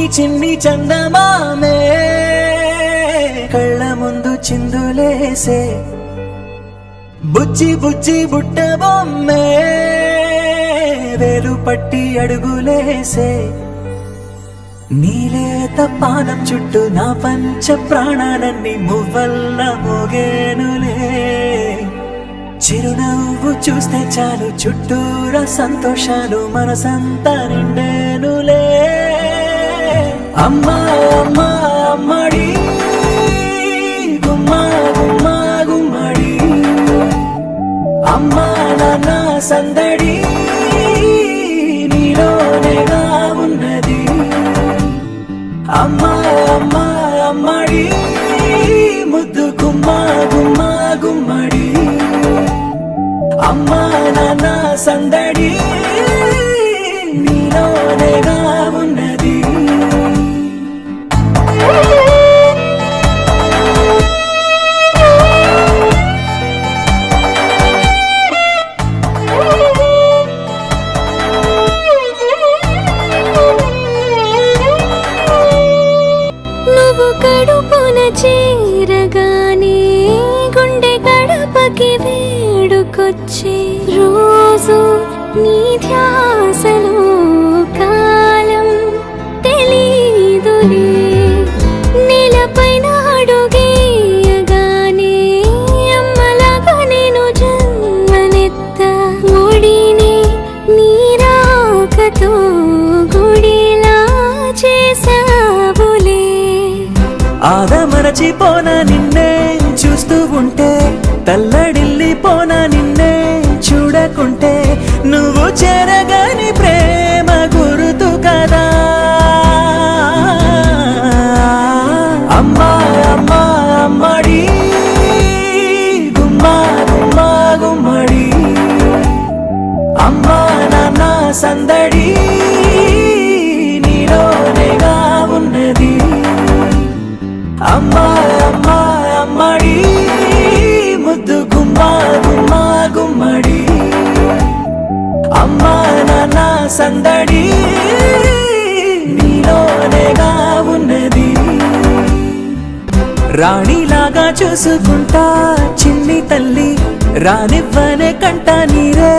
చిన్ని చిన్ని చందమామే కళ్ళ ముందు చిందులేసే బుజ్జి బుజ్జి బుట్ట బొమ్మే వేలు పట్టి అడుగులేసే నీలేత పానం చుట్టూ నా పంచ ప్రాణాలన్నీ మువ్వల్ల మోగేనులే చిరునవ్వు చూస్తే చాలు చుట్టూరా సంతోషాలు మనసంతా నిండేనులే అమ్మా అమ్మా అమ్మడి గుమ్మా గుమ్మా గుమ్మడి అమ్మా నాన్న సందడి నీలోనేగా ఉన్నది అమ్మా అమ్మా అమ్మడి ముద్దు గుమ్మా గుమ్మా గుమ్మడి అమ్మా నాన్న సందడి నీలోనేగా ఉన్నది నువ్వు కడుపున చేరగానే గుండె గడపకి వేడుకొచ్చే రోజు నీ ధ్యాసలో కాలం తెలీదులే నేలపైన అడుగేయగానే అమ్మలాగా నేను జన్మనెత్త ఒడిని నీ రాకతో గుడిలా చేసావులే ఆదమరచిపోనా నిన్నే చూస్తూ ఉంటే తల్లడిల్లిపోనా నిన్నే చూడకుంటే నువ్వు చెరగని ప్రేమ గురుతు కదా అమ్మా అమ్మా అమ్మడి గుమ్మా గుమ్మా గుమ్మడి అమ్మా నాన్న సందడి నీలోనేగా ఉన్నది అమ్మా అమ్మా అమ్మడి ముద్దు గుమ్మా గుమ్మా గుమ్మడి అమ్మా నాన్న సందడి నీలోనేగా ఉన్నది రాణిలాగా చూసుకుంటా చిన్ని తల్లి రానివ్వనే కంట నీరే